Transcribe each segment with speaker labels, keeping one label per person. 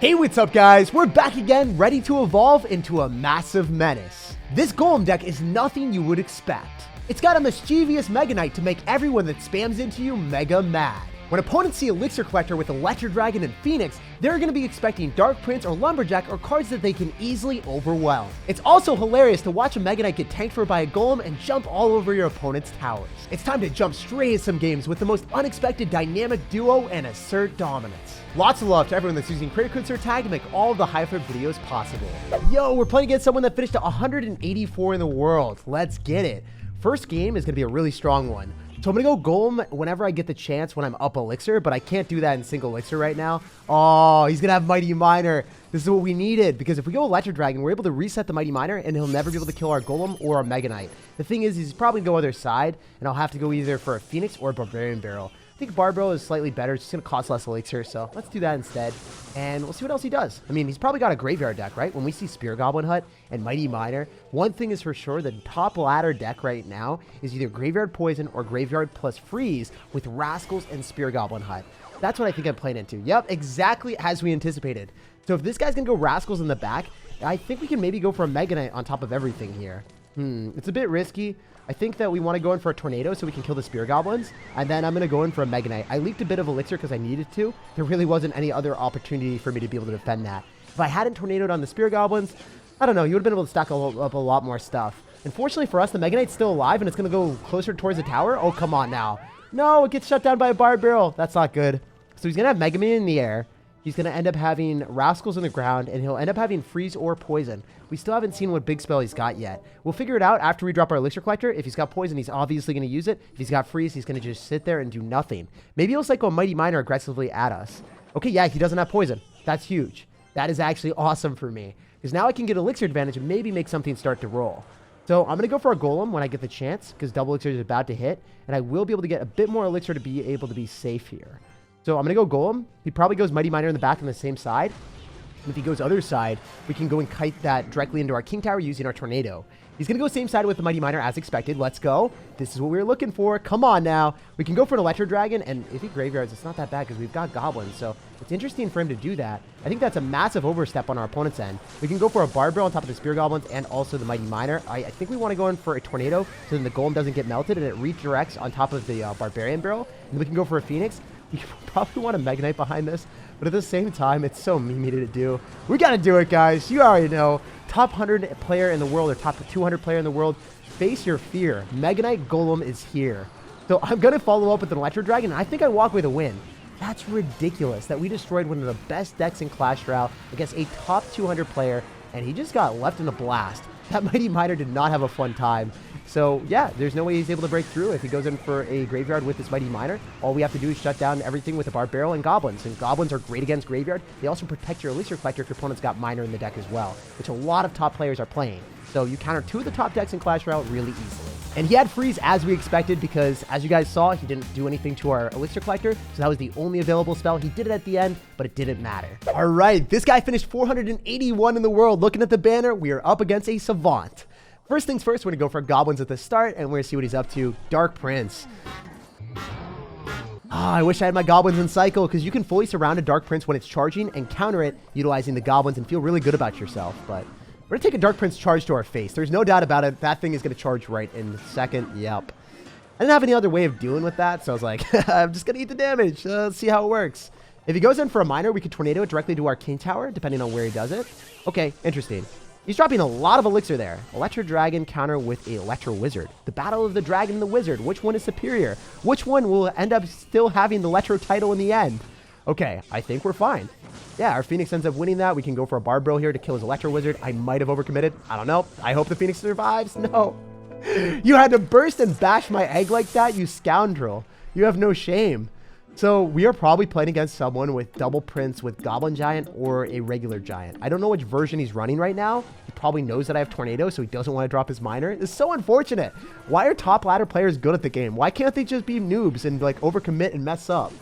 Speaker 1: Hey, what's up guys? We're back again, ready to evolve into a massive menace. This Golem deck is nothing you would expect. It's got a mischievous Mega Knight to make everyone that spams into you mega mad. When opponents see Elixir Collector with Electro Dragon and Phoenix, they're going to be expecting Dark Prince or Lumberjack or cards that they can easily overwhelm. It's also hilarious to watch a Mega Knight get tanked for by a Golem and jump all over your opponent's towers. It's time to jump straight into some games with the most unexpected dynamic duo and assert dominance. Lots of love to everyone that's using Creator Code SirTag to make all of the high flip videos possible. Yo, we're playing against someone that finished 184 in the world. Let's get it. First game is going to be a really strong one. So I'm going to go Golem whenever I get the chance when I'm up Elixir, but I can't do that in single Elixir right now. Oh, he's going to have Mighty Miner. This is what we needed, because if we go Electro Dragon, we're able to reset the Mighty Miner, and he'll never be able to kill our Golem or our Mega Knight. The thing is, he's probably going to go other side, and I'll have to go either for a Phoenix or a Barbarian Barrel. I think Barbaro is slightly better. It's just going to cost less Elixir, so let's do that instead. And we'll see what else he does. I mean, he's probably got a Graveyard deck, right? When we see Spear Goblin Hut and Mighty Miner, one thing is for sure, the top ladder deck right now is either Graveyard Poison or Graveyard plus Freeze with Rascals and Spear Goblin Hut. That's what I think I'm playing into. Yep, exactly as we anticipated. So if this guy's going to go Rascals in the back, I think we can maybe go for a Mega Knight on top of everything here. It's a bit risky. I think that we want to go in for a Tornado so we can kill the Spear Goblins, and then I'm going to go in for a Mega Knight. I leaked a bit of Elixir because I needed to. There really wasn't any other opportunity for me to be able to defend that. If I hadn't Tornadoed on the Spear Goblins, I don't know, you would have been able to stack up a lot more stuff. Unfortunately for us, the Mega Knight's still alive, and it's going to go closer towards the tower. Oh, come on now. No, it gets shut down by a Barb Barrel. That's not good. So he's going to have Mega Man in the air. He's going to end up having Rascals on the ground, and he'll end up having Freeze or Poison. We still haven't seen what big spell he's got yet. We'll figure it out after we drop our Elixir Collector. If he's got Poison, he's obviously going to use it. If he's got Freeze, he's going to just sit there and do nothing. Maybe he'll cycle a Mighty Miner aggressively at us. Okay, yeah, he doesn't have Poison. That's huge. That is actually awesome for me, because now I can get Elixir advantage and maybe make something start to roll. So I'm going to go for a Golem when I get the chance, because double Elixir is about to hit, and I will be able to get a bit more Elixir to be able to be safe here. So I'm going to go Golem. He probably goes Mighty Miner in the back on the same side. And if he goes other side, we can go and kite that directly into our King Tower using our Tornado. He's going to go same side with the Mighty Miner as expected. Let's go. This is what we were looking for. Come on now. We can go for an Electro Dragon, and if he Graveyards, it's not that bad because we've got Goblins. So it's interesting for him to do that. I think that's a massive overstep on our opponent's end. We can go for a Barb Barrel on top of the Spear Goblins and also the Mighty Miner. I think we want to go in for a Tornado so then the Golem doesn't get melted and it redirects on top of the Barbarian Barrel. And we can go for a Phoenix. We probably want a Mega Knight behind this, but at the same time, it's so memey to do. We got to do it, guys. You already know. Top 100 player in the world or top 200 player in the world. Face your fear. Mega Knight Golem is here. So I'm going to follow up with an Electro Dragon, and I think I walk away with a win. That's ridiculous that we destroyed one of the best decks in Clash Royale against a top 200 player, and he just got left in a blast. That Mighty Miner did not have a fun time. So, yeah, there's no way he's able to break through if he goes in for a Graveyard with this Mighty Miner. All we have to do is shut down everything with a Barb Barrel and Goblins. And Goblins are great against Graveyard. They also protect your Elixir Collector if your opponent's got Miner in the deck as well, which a lot of top players are playing. So you counter two of the top decks in Clash Royale really easily. And he had Freeze as we expected because, as you guys saw, he didn't do anything to our Elixir Collector. So that was the only available spell. He did it at the end, but it didn't matter. All right, this guy finished 481 in the world. Looking at the banner, we are up against a Savant. First things first, we're going to go for Goblins at the start, and we're going to see what he's up to. Dark Prince. I wish I had my Goblins in cycle, because you can fully surround a Dark Prince when it's charging and counter it utilizing the Goblins and feel really good about yourself. But we're going to take a Dark Prince charge to our face. There's no doubt about it. That thing is going to charge right in a second. Yep. I didn't have any other way of dealing with that, so I was like, I'm just going to eat the damage. Let's see how it works. If he goes in for a Miner, we could Tornado it directly to our King Tower, depending on where he does it. Okay, interesting. He's dropping a lot of Elixir there. Electro Dragon counter with a Electro Wizard. The battle of the Dragon and the Wizard. Which one is superior? Which one will end up still having the Electro title in the end? Okay, I think we're fine. Yeah, our Phoenix ends up winning that. We can go for a Barb Barrel here to kill his Electro Wizard. I might have overcommitted. I don't know. I hope the Phoenix survives. No. You had to burst and bash my egg like that, you scoundrel. You have no shame. So we are probably playing against someone with double Prince with Goblin Giant or a regular Giant. I don't know which version he's running right now. He probably knows that I have Tornado, so he doesn't want to drop his Miner. It's so unfortunate. Why are top ladder players good at the game? Why can't they just be noobs and like overcommit and mess up?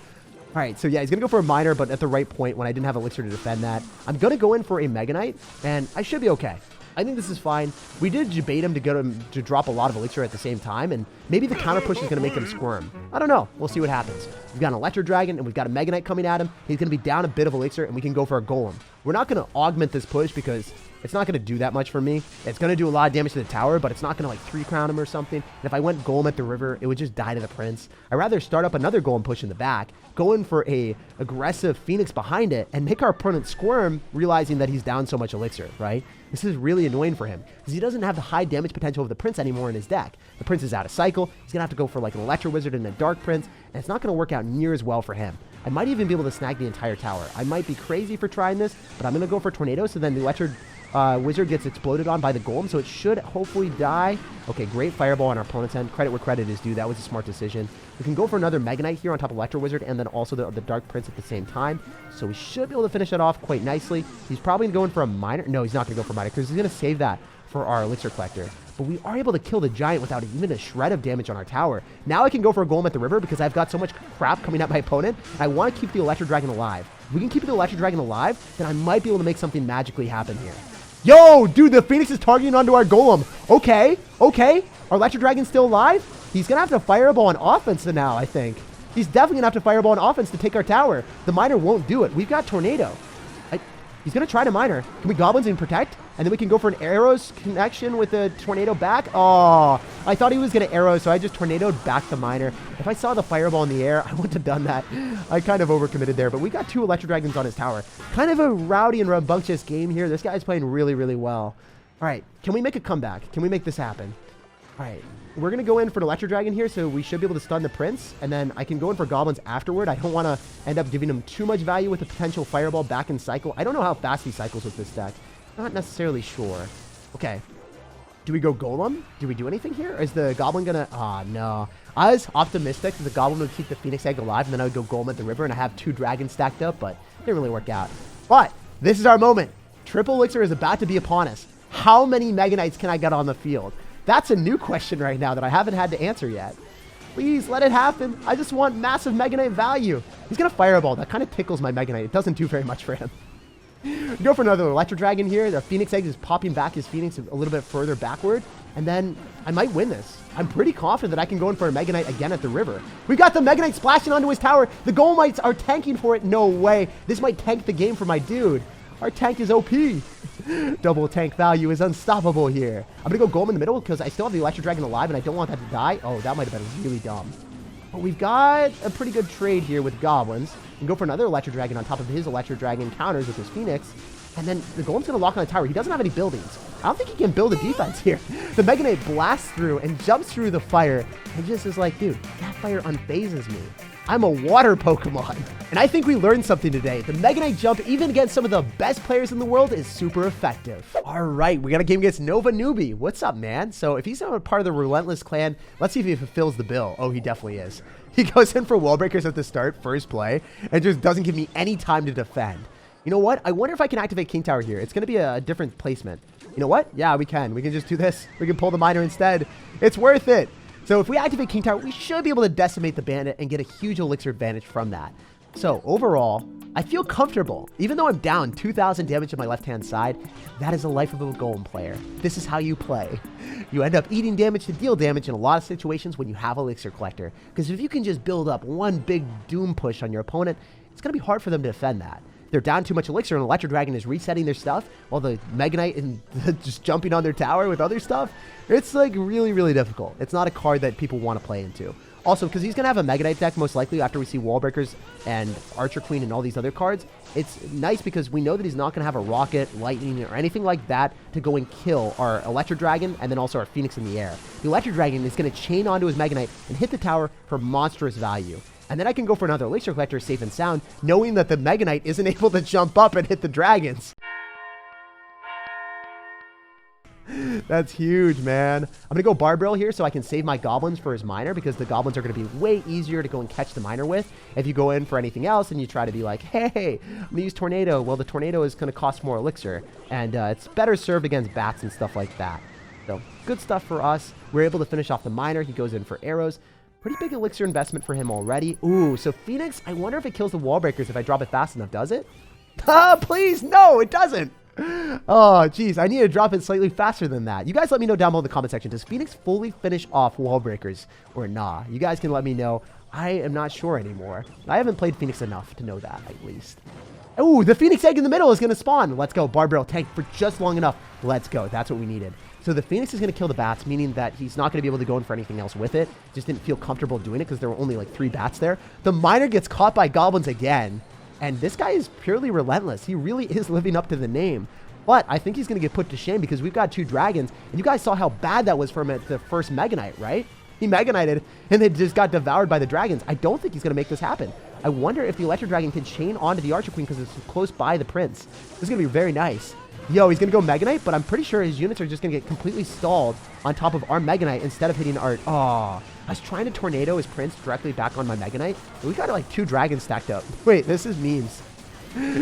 Speaker 1: All right, so yeah, he's going to go for a Miner, but at the right point when I didn't have Elixir to defend that. I'm going to go in for a Mega Knight, and I should be okay. I think this is fine. We did debate him to get him to drop a lot of elixir at the same time, and maybe the counter push is going to make him squirm. I don't know. We'll see what happens. We've got an Electro Dragon, and we've got a Mega Knight coming at him. He's going to be down a bit of elixir, and we can go for a Golem. We're not going to augment this push because it's not going to do that much for me. It's going to do a lot of damage to the tower, but it's not going to like 3-crown him or something. And if I went Golem at the river, it would just die to the Prince. I'd rather start up another Golem push in the back, go in for a aggressive Phoenix behind it, and make our opponent squirm, realizing that he's down so much elixir, right? This is really annoying for him because he doesn't have the high damage potential of the Prince anymore in his deck. The Prince is out of cycle. He's going to have to go for like an Electro Wizard and a Dark Prince, and it's not going to work out near as well for him. I might even be able to snag the entire tower. I might be crazy for trying this, but I'm going to go for Tornado, so then the Electro Wizard gets exploded on by the Golem, so it should hopefully die. Okay, great Fireball on our opponent's end. Credit where credit is due. That was a smart decision. We can go for another Mega Knight here on top of Electro Wizard, and then also the Dark Prince at the same time. So we should be able to finish that off quite nicely. He's probably going for a Miner. No, he's not going to go for a Miner, because he's going to save that for our Elixir Collector. But we are able to kill the Giant without even a shred of damage on our tower. Now I can go for a Golem at the river because I've got so much crap coming at my opponent. I want to keep the Electro Dragon alive. If we can keep the Electro Dragon alive, then I might be able to make something magically happen here. Yo, dude, the Phoenix is targeting onto our Golem. Okay, okay. Our Electro Dragon's still alive? He's going to have to Fireball on offense now, I think. He's definitely going to have to Fireball on offense to take our tower. The Miner won't do it. We've got Tornado. He's going to try to Miner. Can we Goblins and protect? And then we can go for an Arrows connection with the Tornado back. Oh, I thought he was going to Arrow, so I just Tornadoed back the Miner. If I saw the Fireball in the air, I wouldn't have done that. I kind of overcommitted there, but we got 2 Electro Dragons on his tower. Kind of a rowdy and rambunctious game here. This guy's playing really, really well. All right, can we make a comeback? Can we make this happen? All right, we're going to go in for an Electro Dragon here, so we should be able to stun the Prince, and then I can go in for Goblins afterward. I don't want to end up giving him too much value with the potential Fireball back in cycle. I don't know how fast he cycles with this deck. Not necessarily sure. Okay. Do we go Golem? Do we do anything here? Or is the Goblin going to... Ah, no. I was optimistic that the Goblin would keep the Phoenix Egg alive, and then I would go Golem at the river, and I have 2 dragons stacked up, but it didn't really work out. But this is our moment. Triple Elixir is about to be upon us. How many Mega Knights can I get on the field? That's a new question right now that I haven't had to answer yet. Please let it happen. I just want massive Mega Knight value. He's going to Fireball. That kind of tickles my Mega Knight. It doesn't do very much for him. Go for another Electro Dragon here. The Phoenix Egg is popping back his Phoenix a little bit further backward. And then I might win this. I'm pretty confident that I can go in for a Mega Knight again at the river. We got the Mega Knight splashing onto his tower. The Golemites are tanking for it. No way. This might tank the game for my dude. Our tank is OP. Double tank value is unstoppable here. I'm going to go Golem in the middle because I still have the Electro Dragon alive and I don't want that to die. Oh, that might have been really dumb. But we've got a pretty good trade here with Goblins. We can go for another Electro Dragon on top of his Electro Dragon counters with his Phoenix. And then the Golem's going to lock on the tower. He doesn't have any buildings. I don't think he can build a defense here. The Mega Knight blasts through and jumps through the fire. And just is like, dude, that fire unfazes me. I'm a water Pokemon. And I think we learned something today. The Mega Knight jump, even against some of the best players in the world, is super effective. All right, we got a game against Nova Newbie. What's up, man? So if he's not a part of the Relentless clan, let's see if he fulfills the bill. Oh, he definitely is. He goes in for wall breakers at the start, first play, and just doesn't give me any time to defend. You know what? I wonder if I can activate King Tower here. It's going to be a different placement. You know what? Yeah, we can. We can just do this. We can pull the Miner instead. It's worth it. So if we activate King Tower, we should be able to decimate the bandit and get a huge elixir advantage from that. So overall, I feel comfortable. Even though I'm down 2,000 damage on my left-hand side, that is the life of a Golem player. This is how you play. You end up eating damage to deal damage in a lot of situations when you have Elixir Collector. Because if you can just build up one big doom push on your opponent, it's going to be hard for them to defend that. They're down too much elixir and Electro Dragon is resetting their stuff while the Mega Knight is just jumping on their tower with other stuff. It's like really, really difficult. It's not a card that people want to play into. Also, because he's going to have a Mega Knight deck most likely after we see Wall Breakers and Archer Queen and all these other cards. It's nice because we know that he's not going to have a Rocket, Lightning, or anything like that to go and kill our Electro Dragon and then also our Phoenix in the air. The Electro Dragon is going to chain onto his Mega Knight and hit the tower for monstrous value. And then I can go for another Elixir Collector safe and sound, knowing that the Mega Knight isn't able to jump up and hit the dragons. That's huge, man. I'm going to go Barbarill here so I can save my Goblins for his Miner because the Goblins are going to be way easier to go and catch the Miner with. If you go in for anything else and you try to be like, hey, I'm going to use Tornado. Well, the Tornado is going to cost more Elixir, and it's better served against bats and stuff like that. So good stuff for us. We're able to finish off the Miner. He goes in for arrows. Pretty big elixir investment for him already. Ooh, so Phoenix, I wonder if it kills the wall breakers if I drop it fast enough. Does it? Ah, please, no, it doesn't. Oh, geez. I need to drop it slightly faster than that. You guys let me know down below in the comment section. Does Phoenix fully finish off wall breakers or nah? You guys can let me know. I am not sure anymore. I haven't played Phoenix enough to know that, at least. Oh, the Phoenix egg in the middle is going to spawn. Let's go. Barbell tank for just long enough. Let's go. That's what we needed. So the Phoenix is going to kill the bats, meaning that he's not going to be able to go in for anything else with it. Just didn't feel comfortable doing it because there were only like 3 bats there. The miner gets caught by goblins again. And this guy is purely relentless. He really is living up to the name. But I think he's going to get put to shame because we've got 2 dragons. And you guys saw how bad that was for him at the first Mega Knight, right? He Mega Knighted and they just got devoured by the dragons. I don't think he's going to make this happen. I wonder if the Electro Dragon can chain onto the Archer Queen because it's close by the Prince. This is going to be very nice. Yo, he's going to go Mega Knight, but I'm pretty sure his units are just going to get completely stalled on top of our Mega Knight instead of hitting our... Oh, I was trying to tornado his Prince directly back on my Mega Knight. We got like 2 dragons stacked up. Wait, this is memes.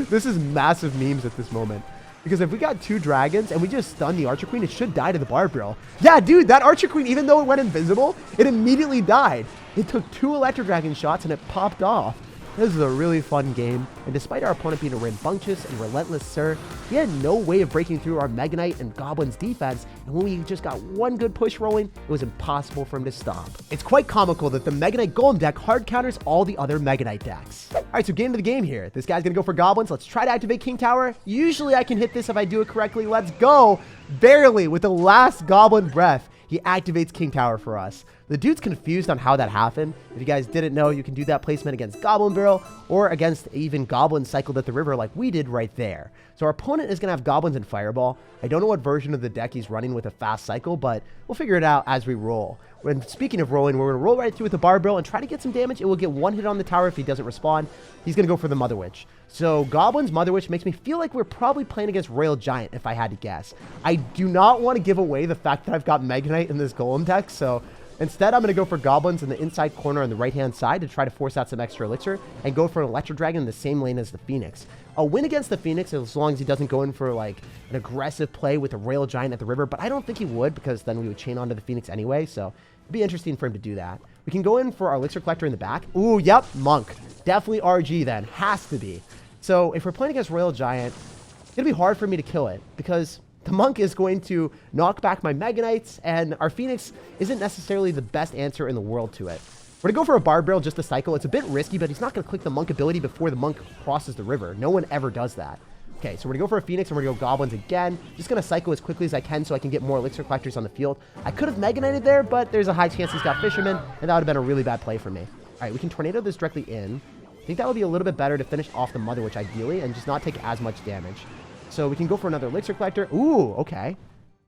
Speaker 1: This is massive memes at this moment. Because if we got 2 dragons and we just stun the Archer Queen, it should die to the Barb Drill. Yeah, dude, that Archer Queen, even though it went invisible, it immediately died. It took 2 Electro Dragon shots and it popped off. This is a really fun game, and despite our opponent being a rambunctious and relentless Sir, he had no way of breaking through our Mega Knight and Goblin's defense, and when we just got one good push rolling, it was impossible for him to stop. It's quite comical that the Mega Knight Golem deck hard counters all the other Mega Knight decks. Alright, so get into the game here. This guy's gonna go for Goblins. Let's try to activate King Tower. Usually I can hit this if I do it correctly. Let's go! Barely, with the last Goblin breath, he activates King Tower for us. The dude's confused on how that happened. If you guys didn't know, you can do that placement against Goblin Barrel or against even Goblins cycled at the river like we did right there. So our opponent is going to have Goblins and Fireball. I don't know what version of the deck he's running with a fast cycle, but we'll figure it out as we roll. When speaking of rolling, we're going to roll right through with the Barb Barrel and try to get some damage. It will get 1 hit on the tower if he doesn't respond. He's going to go for the Mother Witch. So Goblins, Mother Witch makes me feel like we're probably playing against Royal Giant if I had to guess. I do not want to give away the fact that I've got Mega Knight in this Golem deck, so instead, I'm going to go for Goblins in the inside corner on the right-hand side to try to force out some extra elixir and go for an Electro Dragon in the same lane as the Phoenix. I'll win against the Phoenix as long as he doesn't go in for like an aggressive play with a Royal Giant at the river, but I don't think he would because then we would chain onto the Phoenix anyway, so it'd be interesting for him to do that. We can go in for our Elixir Collector in the back. Ooh, yep, Monk. Definitely RG then. Has to be. So if we're playing against Royal Giant, it's going to be hard for me to kill it because the Monk is going to knock back my Mega Knights, and our Phoenix isn't necessarily the best answer in the world to it. We're going to go for a Barb Barrel just to cycle. It's a bit risky, but he's not going to click the Monk ability before the Monk crosses the river. No one ever does that. Okay, so we're going to go for a Phoenix, and we're going to go Goblins again. Just going to cycle as quickly as I can so I can get more Elixir Collectors on the field. I could have Mega Knighted there, but there's a high chance he's got Fisherman, and that would have been a really bad play for me. All right, we can Tornado this directly in. I think that would be a little bit better to finish off the Mother Witch ideally and just not take as much damage. So we can go for another Elixir Collector. Ooh, okay.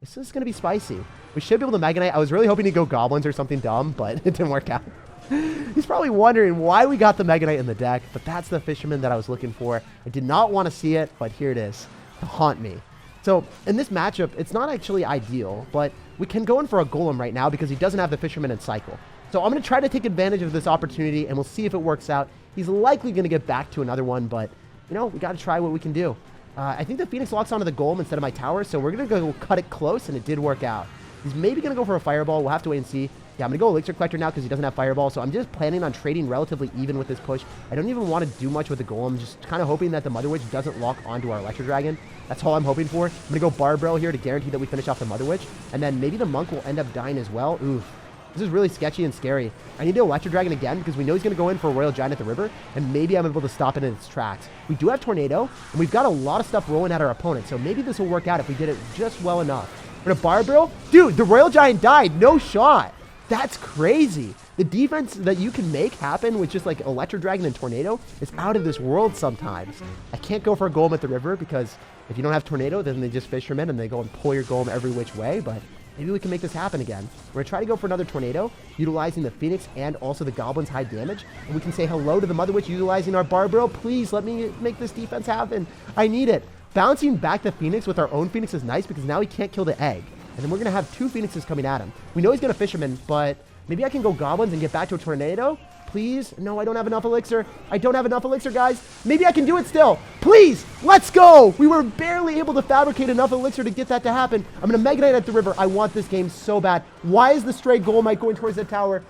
Speaker 1: This is going to be spicy. We should be able to Mega Knight. I was really hoping to go Goblins or something dumb, but it didn't work out. He's probably wondering why we got the Mega Knight in the deck, but that's the Fisherman that I was looking for. I did not want to see it, but here it is to haunt me. So in this matchup, it's not actually ideal, but we can go in for a Golem right now because he doesn't have the Fisherman and cycle. So I'm going to try to take advantage of this opportunity, and we'll see if it works out. He's likely going to get back to another one, but, you know, we got to try what we can do. I think the Phoenix locks onto the Golem instead of my tower, so we're going to go cut it close, and it did work out. He's maybe going to go for a Fireball. We'll have to wait and see. Yeah, I'm going to go Elixir Collector now because he doesn't have Fireball, so I'm just planning on trading relatively even with this push. I don't even want to do much with the Golem, just kind of hoping that the Mother Witch doesn't lock onto our Electro Dragon. That's all I'm hoping for. I'm going to go Barb Barrel here to guarantee that we finish off the Mother Witch, and then maybe the Monk will end up dying as well. Oof. This is really sketchy and scary. I need to Electro Dragon again because we know he's going to go in for a Royal Giant at the river, and maybe I'm able to stop it in its tracks. We do have Tornado, and we've got a lot of stuff rolling at our opponent, so maybe this will work out if we did it just well enough. We're going to Barb Barrel. Dude, the Royal Giant died. No shot. That's crazy. The defense that you can make happen with just like Electro Dragon and Tornado is out of this world sometimes. I can't go for a Golem at the river because if you don't have Tornado, then they just Fisherman and they go and pull your Golem every which way, but maybe we can make this happen again. We're going to try to go for another Tornado, utilizing the Phoenix and also the Goblin's high damage. And we can say hello to the Mother Witch utilizing our Barb Barrel. Please let me make this defense happen. I need it. Bouncing back the Phoenix with our own Phoenix is nice because now he can't kill the egg. And then we're going to have 2 Phoenixes coming at him. We know he's going to Fisherman, but maybe I can go Goblins and get back to a Tornado. Please. No, I don't have enough Elixir. I don't have enough Elixir, guys. Maybe I can do it still. Please. Let's go. We were barely able to fabricate enough Elixir to get that to happen. I'm going to Mega Knight at the river. I want this game so bad. Why is the stray Golemite going towards the tower?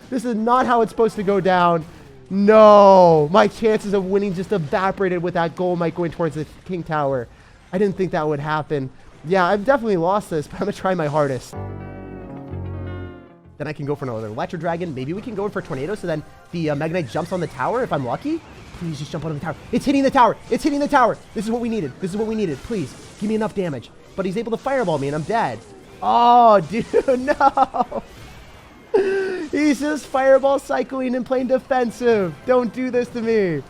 Speaker 1: This is not how it's supposed to go down. No, my chances of winning just evaporated with that goal might going towards the king tower. I didn't think that would happen. Yeah, I've definitely lost this, but I'm gonna try my hardest. Then I can go for another electro dragon. Maybe we can go in for a tornado so then the Mega Knight jumps on the tower if I'm lucky. Please just jump on the tower. It's hitting the tower. It's hitting the tower. This is what we needed. This is what we needed. Please give me enough damage. But he's able to fireball me and I'm dead. Oh, dude, no. He's just fireball cycling and playing defensive. Don't do this to me.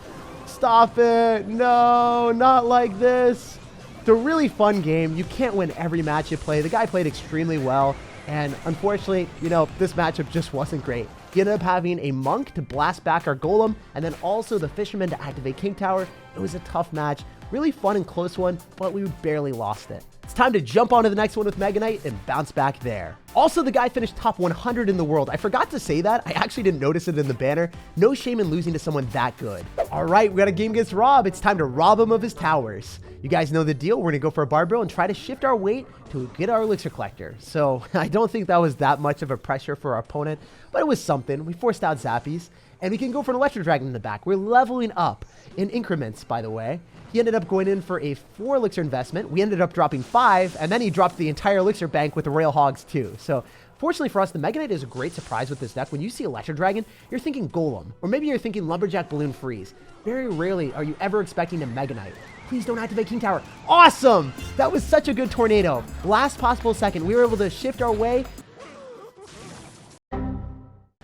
Speaker 1: Stop it. No, not like this. It's a really fun game. You can't win every match you play. The guy played extremely well. And unfortunately, you know, this matchup just wasn't great. He ended up having a monk to blast back our golem, and then also the fisherman to activate king tower. It was a tough match. Really fun and close one, but we barely lost it. It's time to jump onto the next one with Mega Knight and bounce back there. Also, the guy finished top 100 in the world. I forgot to say that. I actually didn't notice it in the banner. No shame in losing to someone that good. All right, we got a game against Rob. It's time to rob him of his towers. You guys know the deal. We're gonna go for a barbell and try to shift our weight to get our elixir collector. So I don't think that was that much of a pressure for our opponent, but it was something. We forced out Zappies, and we can go for an electro dragon in the back. We're leveling up in increments, by the way. He ended up going in for a 4 elixir investment. We ended up dropping 5, and then he dropped the entire elixir bank with the Royale hogs too. So fortunately for us, the Mega Knight is a great surprise with this deck. When you see Electro Dragon, you're thinking Golem, or maybe you're thinking Lumberjack Balloon Freeze. Very rarely are you ever expecting a Mega Knight. Please don't activate King Tower. Awesome! That was such a good tornado. Last possible second, we were able to shift our way.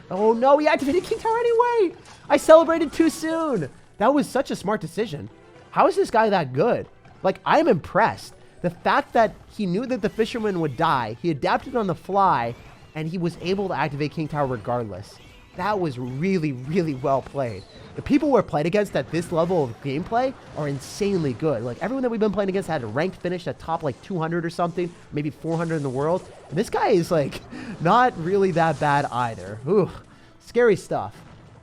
Speaker 1: Oh no, he activated King Tower anyway! I celebrated too soon. That was such a smart decision. How is this guy that good? Like, I'm impressed. The fact that he knew that the fisherman would die, he adapted on the fly, and he was able to activate King Tower regardless. That was really, really well played. The people we're playing against at this level of gameplay are insanely good. Like, everyone that we've been playing against had a ranked finish at top like 200 or something, maybe 400 in the world. And this guy is like not really that bad either. Ooh, scary stuff.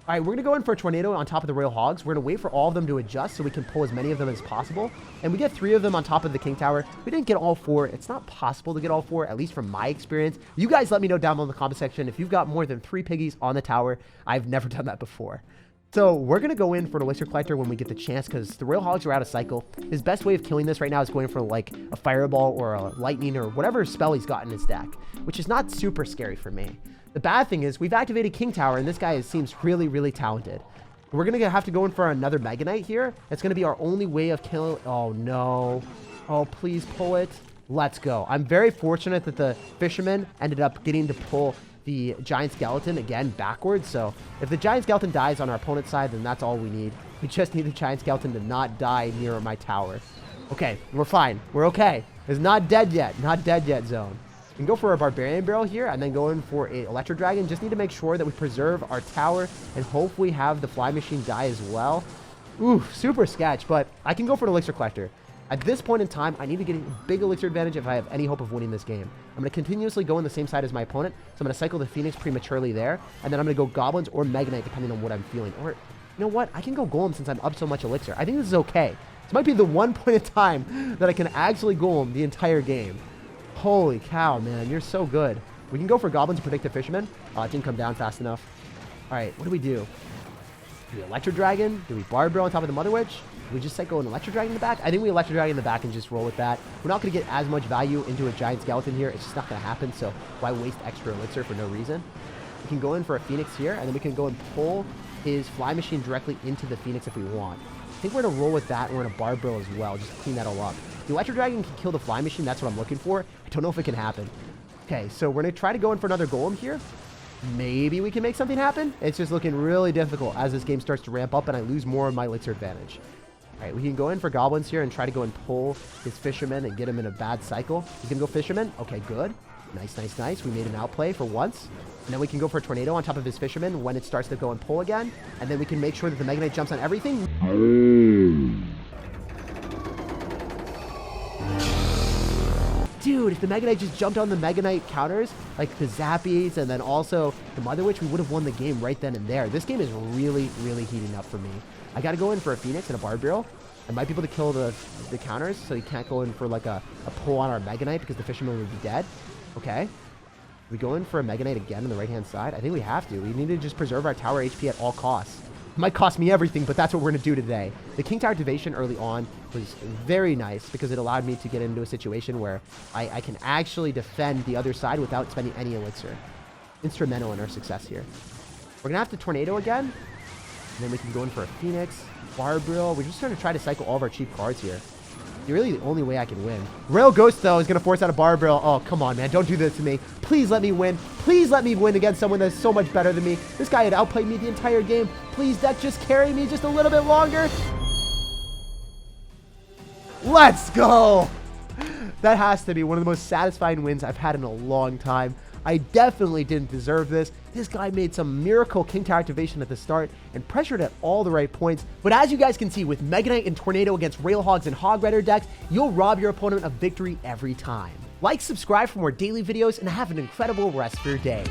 Speaker 1: All right, we're going to go in for a tornado on top of the Royal Hogs. We're going to wait for all of them to adjust so we can pull as many of them as possible. And we get 3 of them on top of the King Tower. We didn't get all 4. It's not possible to get all 4, at least from my experience. You guys let me know down below in the comment section if you've got more than 3 piggies on the tower. I've never done that before. So we're going to go in for an elixir collector when we get the chance because the Royal Hogs are out of cycle. His best way of killing this right now is going for like a fireball or a lightning or whatever spell he's got in his deck, which is not super scary for me. The bad thing is we've activated King Tower and this guy seems really, really talented. We're going to have to go in for another Mega Knight here. It's going to be our only way of killing. Oh, no. Oh, please pull it. Let's go. I'm very fortunate that the fisherman ended up getting to pull the giant skeleton again backwards. So if the giant skeleton dies on our opponent's side, then that's all we need. We just need the giant skeleton to not die near my tower. Okay, we're fine. We're okay. It's not dead yet. Not dead yet zone. We can go for a Barbarian Barrel here and then go in for a Electro Dragon. Just need to make sure that we preserve our tower and hopefully have the Fly Machine die as well. Ooh, super sketch, but I can go for an Elixir Collector. At this point in time, I need to get a big Elixir advantage if I have any hope of winning this game. I'm going to continuously go on the same side as my opponent, so I'm going to cycle the Phoenix prematurely there, and then I'm going to go Goblins or Mega Knight depending on what I'm feeling. Or, you know what? I can go Golem since I'm up so much Elixir. I think this is okay. This might be the one point in time that I can actually Golem the entire game. Holy cow, man. You're so good. We can go for Goblins to predict the Fisherman. Oh, it didn't come down fast enough. All right, what do we do? Do we Electro Dragon? Do we Barb Barrel on top of the Mother Witch? Do we just cycle an Electro Dragon in the back? I think we Electro Dragon in the back and just roll with that. We're not going to get as much value into a Giant Skeleton here. It's just not going to happen, so why waste extra Elixir for no reason? We can go in for a Phoenix here, and then we can go and pull his Fly Machine directly into the Phoenix if we want. I think we're going to roll with that, and we're going to Barb Barrel as well, just to clean that all up. The Electro Dragon can kill the Fly Machine. That's what I'm looking for. I don't know if it can happen. Okay, so we're going to try to go in for another Golem here. Maybe we can make something happen. It's just looking really difficult as this game starts to ramp up and I lose more of my Elixir advantage. All right, we can go in for Goblins here and try to go and pull his Fisherman and get him in a bad cycle. We can go Fisherman. Okay, good. Nice, nice, nice. We made an outplay for once. And then we can go for a Tornado on top of his Fisherman when it starts to go and pull again. And then we can make sure that the Mega Knight jumps on everything. Dude, if the Mega Knight just jumped on the Mega Knight counters, like the Zappies and then also the Mother Witch, we would have won the game right then and there. This game is really, really heating up for me. I got to go in for a Phoenix and a Barb Barrel. I might be able to kill the counters, so you can't go in for like a pull on our Mega Knight because the Fisherman would be dead. Okay. We go in for a Mega Knight again on the right-hand side. I think we have to. We need to just preserve our tower HP at all costs. Might cost me everything, but that's what we're going to do today. The King Tower activation early on was very nice because it allowed me to get into a situation where I can actually defend the other side without spending any elixir. Instrumental in our success here. We're going to have to tornado again. And then we can go in for a Phoenix, Barbril. We're just going to try to cycle all of our cheap cards here. Really the only way I can win. Rail Ghost, though, is going to force out a Barbril. Oh, come on, man. Don't do this to me. Please let me win. Please let me win against someone that's so much better than me. This guy had outplayed me the entire game. Please, deck, just carry me just a little bit longer. Let's go. That has to be one of the most satisfying wins I've had in a long time. I definitely didn't deserve this. This guy made some miracle King Tower activation at the start and pressured at all the right points. But as you guys can see, with Mega Knight and Tornado against Rail Hogs and Hog Rider decks, you'll rob your opponent of victory every time. Like, subscribe for more daily videos, and have an incredible rest of your day.